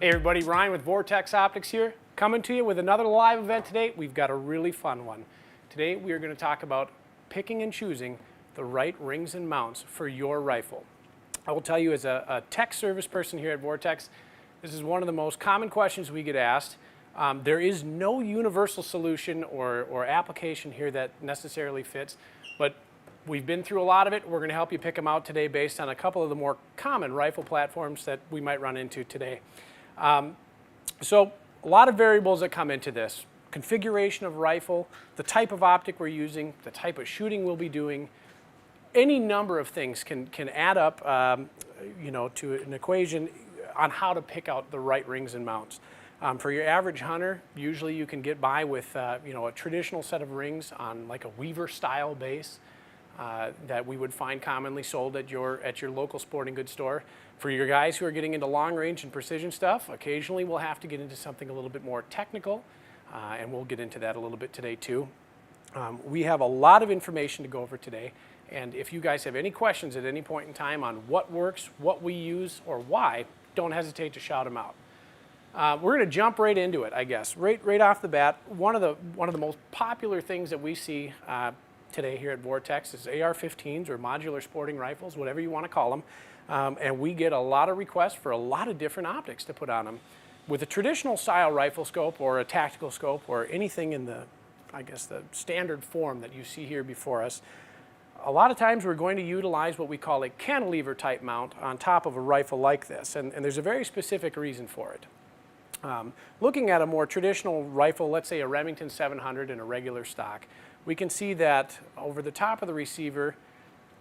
Hey everybody, Ryan with Vortex Optics here, coming to you with another live event today. We've got a really fun one. Today we are going to talk about picking and choosing the right rings and mounts for your rifle. I will tell you, as a tech service person here at Vortex, this is one of the most common questions we get asked. There is no universal solution or application here that necessarily fits, but we've been through a lot of it. We're going to help you pick them out today based on a couple of the more common rifle platforms that we might run into today. So a lot of variables that come into this. Configuration of rifle, the type of optic we're using, the type of shooting we'll be doing. Any number of things can add up to an equation on how to pick out the right rings and mounts. For your average hunter, usually you can get by with a traditional set of rings on like a Weaver style base that we would find commonly sold at your local sporting goods store. For your guys who are getting into long range and precision stuff, occasionally we'll have to get into something a little bit more technical, and we'll get into that a little bit today too. We have a lot of information to go over today, and if you guys have any questions at any point in time on what works, what we use, or why, don't hesitate to shout them out. We're going to jump right into it, I guess. Right off the bat, one of the most popular things that we see today here at Vortex is AR-15s or modular sporting rifles, whatever you want to call them. And we get a lot of requests for a lot of different optics to put on them. With a traditional style rifle scope or a tactical scope or anything in the standard form that you see here before us, a lot of times we're going to utilize what we call a cantilever type mount on top of a rifle like this. And there's a very specific reason for it. Looking at a more traditional rifle, let's say a Remington 700 in a regular stock, we can see that over the top of the receiver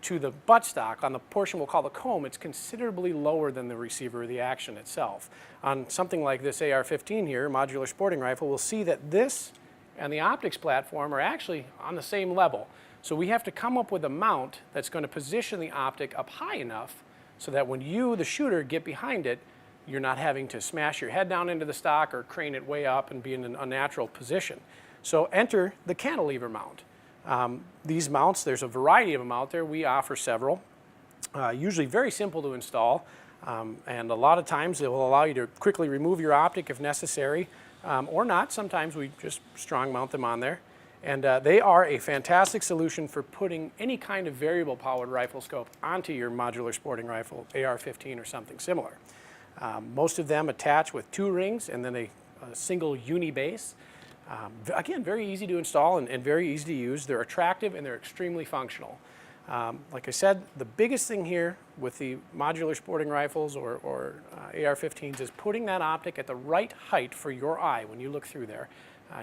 to the buttstock, on the portion we'll call the comb, it's considerably lower than the receiver or the action itself. On something like this AR-15 here, modular sporting rifle, we'll see that this and the optics platform are actually on the same level. So we have to come up with a mount that's going to position the optic up high enough so that when you, the shooter, get behind it, you're not having to smash your head down into the stock or crane it way up and be in an unnatural position. So enter the cantilever mount. These mounts, there's a variety of them out there. We offer several, usually very simple to install, and a lot of times they will allow you to quickly remove your optic if necessary, or not. Sometimes we just strong mount them on there. And they are a fantastic solution for putting any kind of variable powered rifle scope onto your modular sporting rifle, AR-15 or something similar. Most of them attach with 2 rings and then a single uni base. Again, very easy to install and very easy to use. They're attractive and they're extremely functional. Like I said, the biggest thing here with the modular sporting rifles or AR-15s is putting that optic at the right height for your eye when you look through there,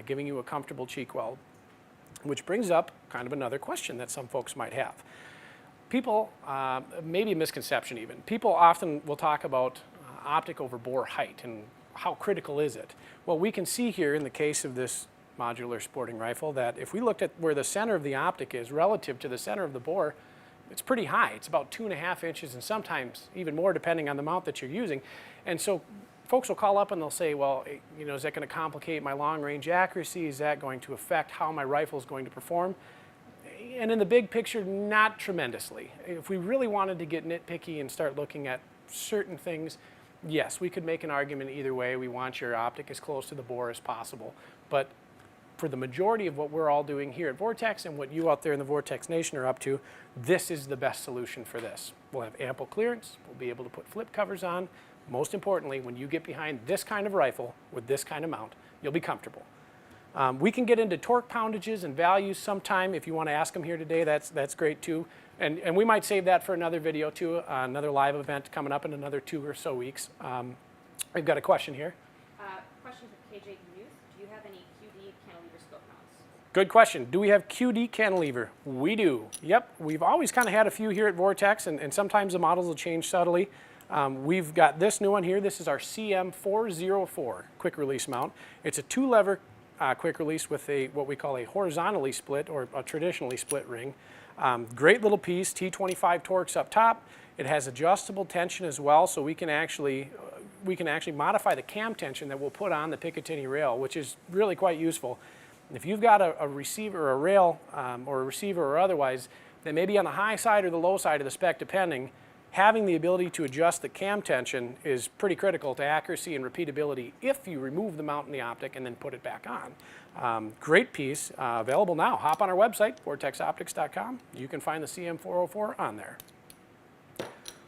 giving you a comfortable cheek weld. Which brings up kind of another question that some folks might have. People, maybe a misconception even, people often will talk about optic over bore height and how critical is it? Well, we can see here in the case of this modular sporting rifle that if we looked at where the center of the optic is relative to the center of the bore, it's pretty high. It's about 2.5 inches and sometimes even more depending on the mount that you're using. And so folks will call up and they'll say, well, is that going to complicate my long range accuracy? Is that going to affect how my rifle is going to perform? And in the big picture, not tremendously. If we really wanted to get nitpicky and start looking at certain things, yes, we could make an argument either way. We want your optic as close to the bore as possible. But for the majority of what we're all doing here at Vortex and what you out there in the Vortex Nation are up to, this is the best solution for this. We'll have ample clearance. We'll be able to put flip covers on. Most importantly, when you get behind this kind of rifle with this kind of mount, you'll be comfortable. We can get into torque poundages and values sometime. If you want to ask them here today, that's great too. And we might save that for another video too, another live event coming up in another 2 or so weeks. We've got a question here. Question from KJ Youth. Do you have any QD cantilever scope mounts? Good question. Do we have QD cantilever? We do. Yep. We've always kind of had a few here at Vortex, and sometimes the models will change subtly. We've got this new one here. This is our CM404 quick release mount. It's a 2-lever quick release with what we call a horizontally split or a traditionally split ring. Great little piece, T25 Torx up top. It has adjustable tension as well, so we can actually modify the cam tension that we'll put on the Picatinny rail, which is really quite useful. If you've got a receiver or a rail or a receiver or otherwise that may be on the high side or the low side of the spec depending, having the ability to adjust the cam tension is pretty critical to accuracy and repeatability if you remove the mount in the optic and then put it back on. Great piece, available now. Hop on our website, vortexoptics.com. You can find the CM404 on there.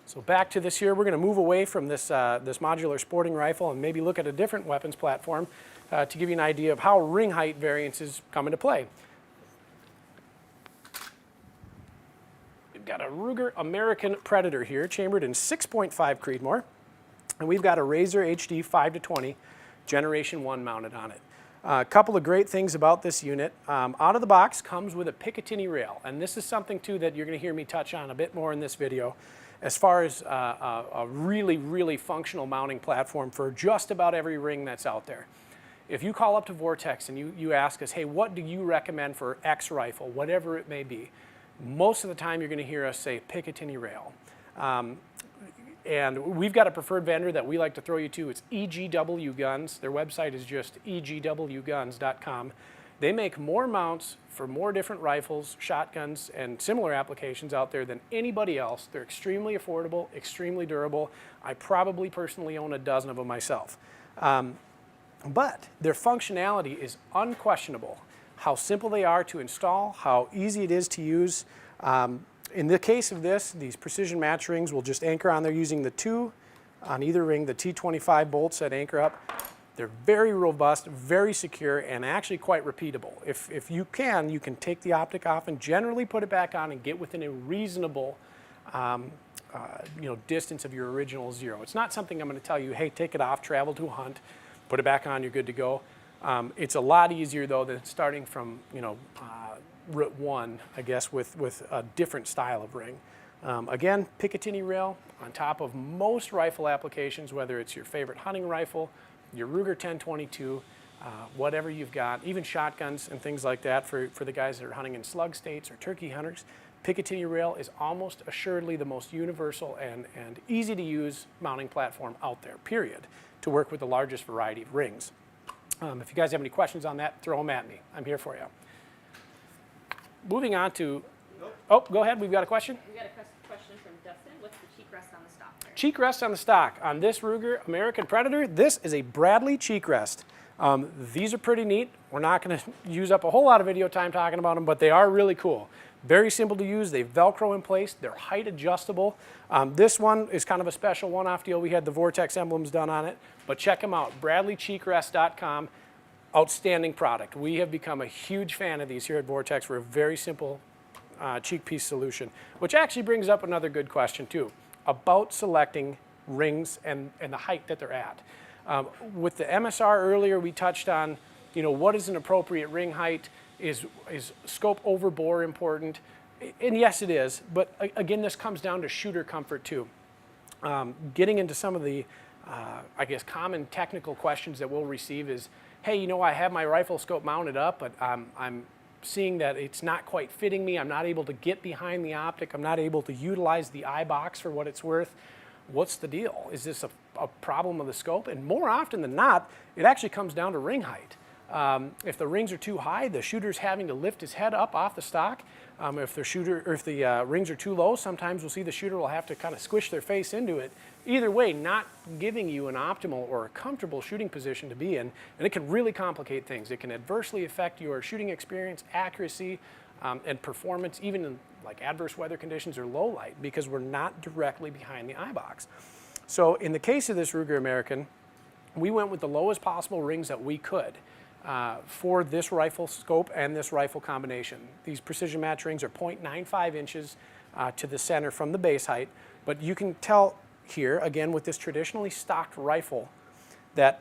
So back to this here, we're going to move away from this, this modular sporting rifle and maybe look at a different weapons platform to give you an idea of how ring height variances come into play. We've got a Ruger American Predator here, chambered in 6.5 Creedmoor, and we've got a Razor HD 5-20 Generation 1 mounted on it. A couple of great things about this unit. Out of the box comes with a Picatinny rail, and this is something too that you're going to hear me touch on a bit more in this video as far as a really, really functional mounting platform for just about every ring that's out there. If you call up to Vortex and you ask us, hey, what do you recommend for X rifle, whatever it may be, most of the time you're going to hear us say Picatinny rail. And we've got a preferred vendor that we like to throw you to. It's EGW Guns. Their website is just egwguns.com. They make more mounts for more different rifles, shotguns, and similar applications out there than anybody else. They're extremely affordable, extremely durable. I probably personally own a dozen of them myself. But their functionality is unquestionable. How simple they are to install, how easy it is to use. In the case of this, these precision match rings will just anchor on there using the 2 on either ring, the T25 bolts that anchor up. They're very robust, very secure, and actually quite repeatable. If you can take the optic off and generally put it back on and get within a reasonable distance of your original zero. It's not something I'm going to tell you, hey, take it off, travel to a hunt, put it back on, you're good to go. It's a lot easier though than starting from route 1, I guess, with a different style of ring. Again, Picatinny rail on top of most rifle applications, whether it's your favorite hunting rifle, your Ruger 1022, whatever you've got, even shotguns and things like that for the guys that are hunting in slug states or turkey hunters. Picatinny rail is almost assuredly the most universal and easy to use mounting platform out there, period, to work with the largest variety of rings. If you guys have any questions on that, throw them at me. I'm here for you. Moving on to, oh, go ahead, we've got a question. We got a question from Dustin. What's the cheek rest on the stock there? Cheek rest on the stock. On this Ruger American Predator, this is a Bradley cheek rest. These are pretty neat. We're not going to use up a whole lot of video time talking about them, but they are really cool. Very simple to use. They Velcro in place. They're height adjustable. This one is kind of a special one-off deal. We had the Vortex emblems done on it, but check them out, bradleycheekrest.com. Outstanding product. We have become a huge fan of these here at Vortex for a very simple cheek piece solution, which actually brings up another good question too, about selecting rings and the height that they're at. With the MSR earlier, we touched on, what is an appropriate ring height? Is scope over bore important? And yes, it is, but again, this comes down to shooter comfort too. Getting into some of the, I guess, common technical questions that we'll receive is, hey, I have my rifle scope mounted up, but I'm seeing that it's not quite fitting me. I'm not able to get behind the optic. I'm not able to utilize the eye box for what it's worth. What's the deal? Is this a problem of the scope? And more often than not, it actually comes down to ring height. If the rings are too high, the shooter's having to lift his head up off the stock. If the rings are too low, sometimes we'll see the shooter will have to kind of squish their face into it. Either way, not giving you an optimal or a comfortable shooting position to be in, and it can really complicate things. It can adversely affect your shooting experience, accuracy, and performance, even in like adverse weather conditions or low light, because we're not directly behind the eye box. So in the case of this Ruger American, we went with the lowest possible rings that we could. For this rifle scope and this rifle combination. These precision match rings are 0.95 inches to the center from the base height, but you can tell here, again, with this traditionally stocked rifle, that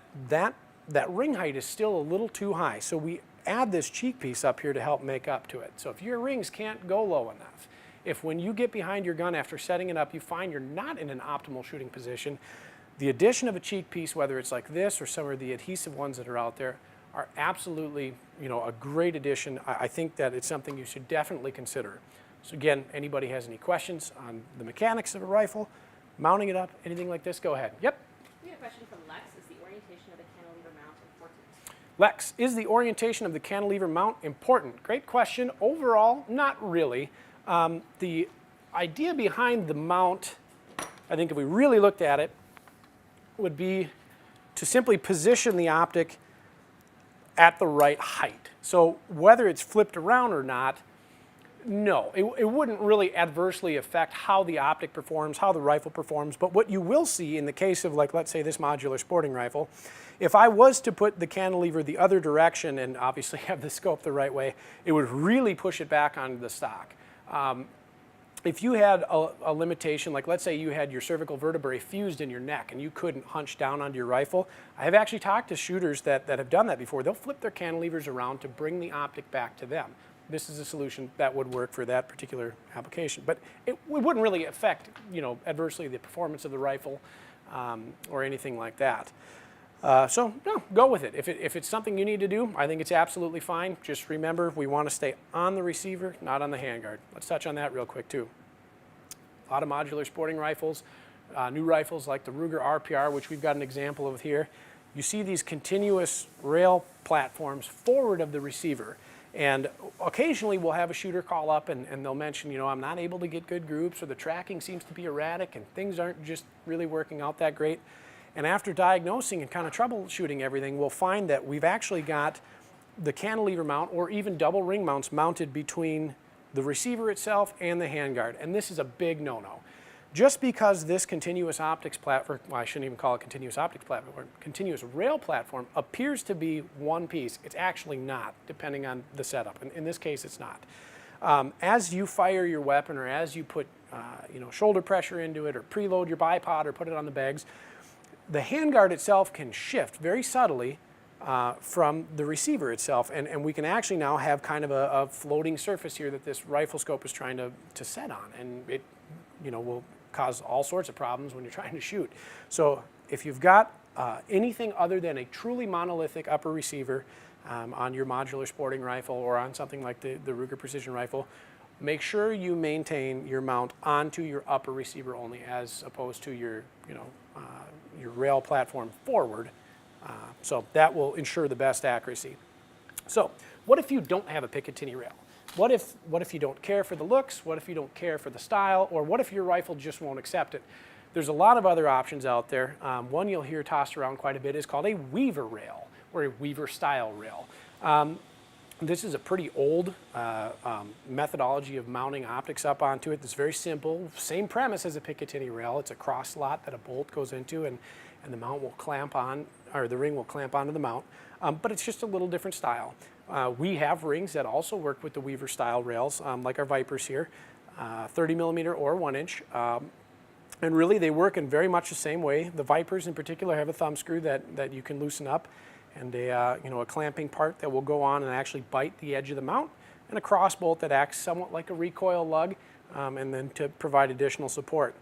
ring height is still a little too high. So we add this cheek piece up here to help make up to it. So if your rings can't go low enough, if when you get behind your gun after setting it up, you find you're not in an optimal shooting position, the addition of a cheek piece, whether it's like this or some of the adhesive ones that are out there, are absolutely, a great addition. I think that it's something you should definitely consider. So again, anybody has any questions on the mechanics of a rifle, mounting it up, anything like this, go ahead. Yep. We had a question from Lex. Is the orientation of the cantilever mount important? Lex, is the orientation of the cantilever mount important? Great question. Overall, not really. The idea behind the mount I think if we really looked at it, would be to simply position the optic at the right height. So whether it's flipped around or not, no, it wouldn't really adversely affect how the optic performs, how the rifle performs. But what you will see in the case of, like, let's say this modular sporting rifle, if I was to put the cantilever the other direction and obviously have the scope the right way, it would really push it back onto the stock. If you had a limitation, like let's say you had your cervical vertebrae fused in your neck and you couldn't hunch down onto your rifle, I have actually talked to shooters that have done that before. They'll flip their cantilevers around to bring the optic back to them. This is a solution that would work for that particular application. But it wouldn't really affect, adversely the performance of the rifle or anything like that. So no, go with it. If it's something you need to do, I think it's absolutely fine. Just remember, we want to stay on the receiver, not on the handguard. Let's touch on that real quick too. A lot of modular sporting rifles, new rifles like the Ruger RPR, which we've got an example of here. You see these continuous rail platforms forward of the receiver. And occasionally we'll have a shooter call up and they'll mention, I'm not able to get good groups, or the tracking seems to be erratic and things aren't just really working out that great. And after diagnosing and kind of troubleshooting everything, we'll find that we've actually got the cantilever mount or even double ring mounts mounted between the receiver itself and the handguard. And this is a big no-no. Just because this continuous optics platform, well, I shouldn't even call it continuous optics platform, continuous rail platform appears to be one piece. It's actually not, depending on the setup. And in this case, it's not. As you fire your weapon, or as you put shoulder pressure into it, or preload your bipod, or put it on the bags, the handguard itself can shift very subtly from the receiver itself, and we can actually now have kind of a floating surface here that this rifle scope is trying to set on, and it will cause all sorts of problems when you're trying to shoot. So if you've got anything other than a truly monolithic upper receiver on your modular sporting rifle or on something like the Ruger Precision Rifle, make sure you maintain your mount onto your upper receiver only, as opposed to your rail platform forward. So that will ensure the best accuracy. So what if you don't have a Picatinny rail? What if you don't care for the looks? What if you don't care for the style? Or what if your rifle just won't accept it? There's a lot of other options out there. One you'll hear tossed around quite a bit is called a Weaver rail, or a Weaver style rail. This is a pretty old methodology of mounting optics up onto it. It's very simple, same premise as a Picatinny rail. It's a cross slot that a bolt goes into, and the mount will clamp on, or the ring will clamp onto the mount. But it's just a little different style. We have rings that also work with the Weaver style rails, like our Vipers here, 30 millimeter or 1 inch. And really they work in very much the same way. The Vipers in particular have a thumb screw that you can loosen up, and a clamping part that will go on and actually bite the edge of the mount, and a cross bolt that acts somewhat like a recoil lug, and then to provide additional support.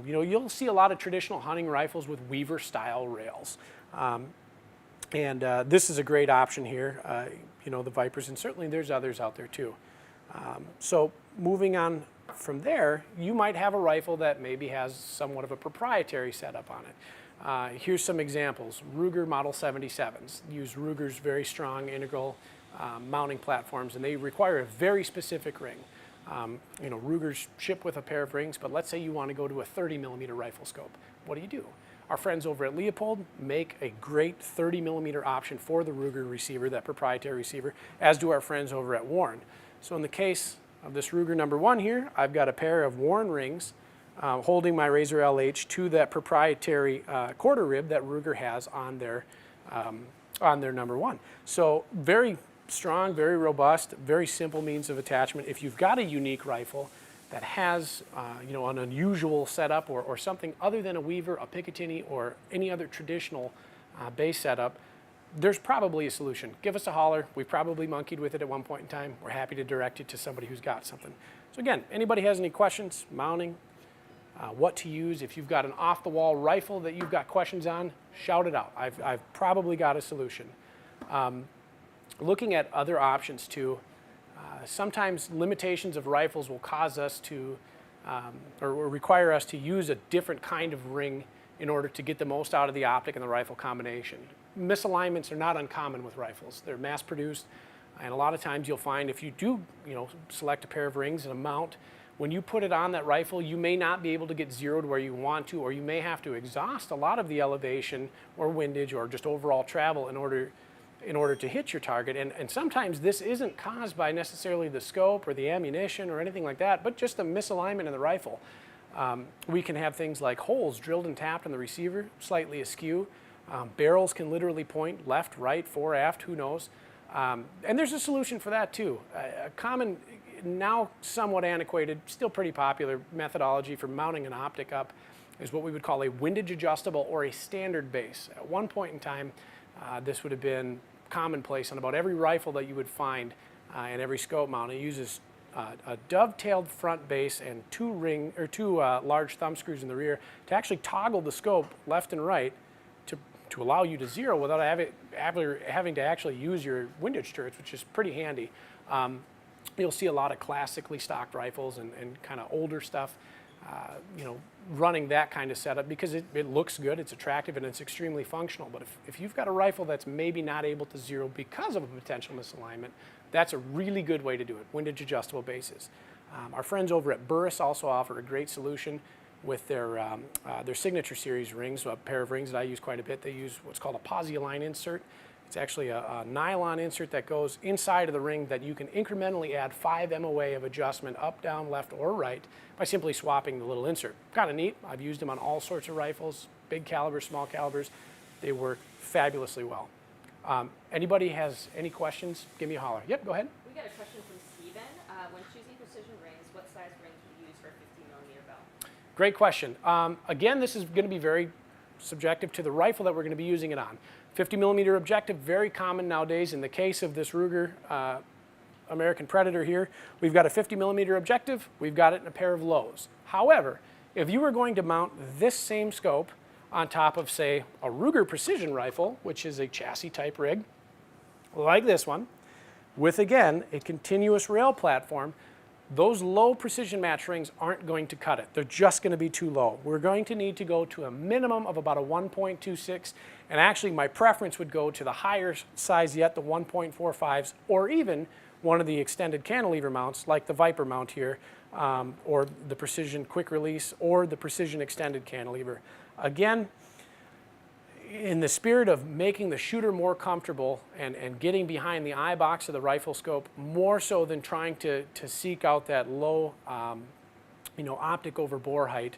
You'll see a lot of traditional hunting rifles with Weaver style rails. This is a great option here, the Vipers, and certainly there's others out there too. So moving on from there, you might have a rifle that maybe has somewhat of a proprietary setup on it. Here's some examples. Ruger Model 77s use Ruger's very strong integral mounting platforms, and they require a very specific ring. Rugers ship with a pair of rings, but let's say you want to go to a 30 millimeter rifle scope. What do? Our friends over at Leopold make a great 30 millimeter option for the Ruger receiver, that proprietary receiver, as do our friends over at Warren. So in the case of this Ruger number 1 here, I've got a pair of Warren rings holding my Razor LH to that proprietary quarter rib that Ruger has on their number 1. So very strong, very robust, very simple means of attachment. If you've got a unique rifle that has an unusual setup, or something other than a Weaver, a Picatinny, or any other traditional base setup, there's probably a solution. Give us a holler. We've probably monkeyed with it at one point in time. We're happy to direct you to somebody who's got something. So again, anybody has any questions, mounting, what to use, if you've got an off-the-wall rifle that you've got questions on, shout it out. I've probably got a solution. Looking at other options too, sometimes limitations of rifles will cause us to, or require us to use a different kind of ring in order to get the most out of the optic and the rifle combination. Misalignments are not uncommon with rifles. They're mass-produced, and a lot of times you'll find if you do, select a pair of rings and a mount when you put it on that rifle, you may not be able to get zeroed where you want to, or you may have to exhaust a lot of the elevation or windage or just overall travel in order to hit your target. And sometimes this isn't caused by necessarily the scope or the ammunition or anything like that, but just the misalignment in the rifle. We can have things like holes drilled and tapped in the receiver, slightly askew. Barrels can literally point left, right, fore, aft, who knows. And there's a solution for that too. A common, now somewhat antiquated, still pretty popular methodology for mounting an optic up is what we would call a windage adjustable or a standard base. At one point in time, this would have been commonplace on about every rifle that you would find in every scope mount. It uses a dovetailed front base and two large thumb screws in the rear to actually toggle the scope left and right to allow you to zero without having to actually use your windage turrets, which is pretty handy. You'll see a lot of classically stocked rifles and kind of older stuff, running that kind of setup because it looks good, it's attractive, and it's extremely functional. But if you've got a rifle that's maybe not able to zero because of a potential misalignment, that's a really good way to do it, windage adjustable bases. Our friends over at Burris also offer a great solution with their Signature Series rings, a pair of rings that I use quite a bit. They use what's called a posi-align insert. It's actually a nylon insert that goes inside of the ring that you can incrementally add 5 MOA of adjustment up, down, left, or right by simply swapping the little insert. Kind of neat. I've used them on all sorts of rifles, big calibers, small calibers. They work fabulously well. Anybody has any questions, give me a holler. Yep, go ahead. We got a question from Steven. When choosing precision rings, what size rings would you use for a 50mm bell? Great question. Again, this is going to be very subjective to the rifle that we're going to be using it on. 50mm objective, very common nowadays. In the case of this Ruger American Predator here, we've got a 50mm objective, we've got it in a pair of lows. However, if you were going to mount this same scope on top of, say, a Ruger precision rifle, which is a chassis type rig, like this one, with again, a continuous rail platform, those low precision match rings aren't going to cut it. They're just going to be too low. We're going to need to go to a minimum of about a 1.26, and actually my preference would go to the higher size yet, the 1.45s, or even one of the extended cantilever mounts like the Viper mount here, or the Precision Quick Release, or the Precision Extended Cantilever. Again, in the spirit of making the shooter more comfortable and getting behind the eye box of the rifle scope, more so than trying to seek out that low optic over bore height,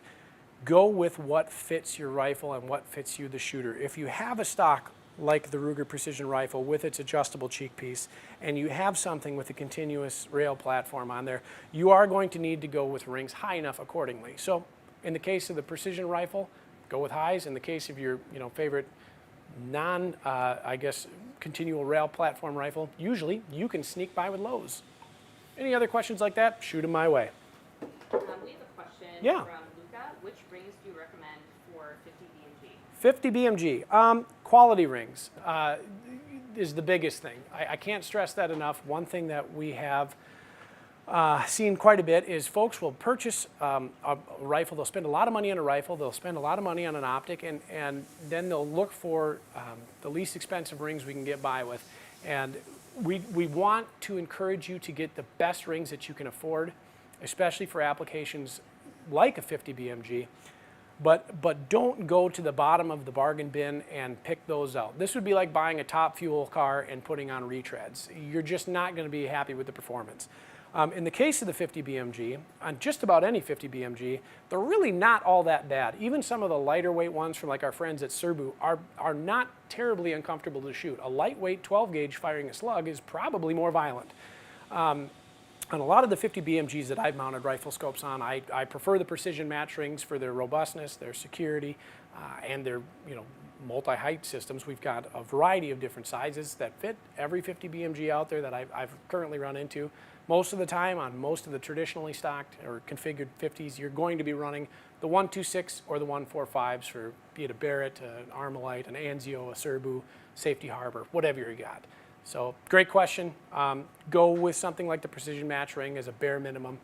go with what fits your rifle and what fits you, the shooter. If you have a stock like the Ruger Precision Rifle with its adjustable cheek piece, and you have something with a continuous rail platform on there, you are going to need to go with rings high enough accordingly. So in the case of the Precision Rifle, go with highs. In the case of your favorite continual rail platform rifle, usually you can sneak by with lows. Any other questions like that? Shoot them my way. We have a question Yeah. from Luca. Which rings do you recommend for 50 BMG? 50 BMG. Quality rings is the biggest thing. I can't stress that enough. One thing that we have seen quite a bit is folks will purchase a rifle, they'll spend a lot of money on a rifle, they'll spend a lot of money on an optic, and then they'll look for the least expensive rings we can get by with. And we want to encourage you to get the best rings that you can afford, especially for applications like a 50 BMG. But don't go to the bottom of the bargain bin and pick those out. This would be like buying a top fuel car and putting on retreads. You're just not going to be happy with the performance. In the case of the 50 BMG, on just about any 50 BMG, they're really not all that bad. Even some of the lighter weight ones from like our friends at Serbu are not terribly uncomfortable to shoot. A lightweight 12 gauge firing a slug is probably more violent. On a lot of the 50 BMGs that I've mounted rifle scopes on, I prefer the precision match rings for their robustness, their security, and their multi-height systems. We've got a variety of different sizes that fit every 50 BMG out there that I've currently run into. Most of the time on most of the traditionally stocked or configured 50s, you're going to be running the 126 or the 145s for be it a Barrett, an Armalite, an Anzio, a Serbu, Safety Harbor, whatever you got. So great question. Go with something like the precision match ring as a bare minimum.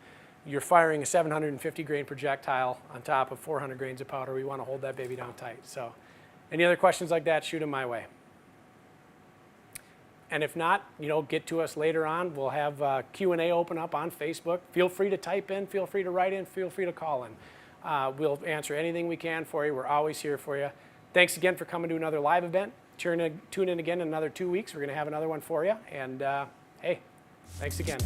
You're firing a 750 grain projectile on top of 400 grains of powder. We want to hold that baby down tight. So any other questions like that, shoot them my way. And if not, get to us later on. We'll have Q&A open up on Facebook. Feel free to type in, feel free to write in, feel free to call in. We'll answer anything we can for you. We're always here for you. Thanks again for coming to another live event. Tune in again in another 2 weeks. We're going to have another one for you. And hey, thanks again.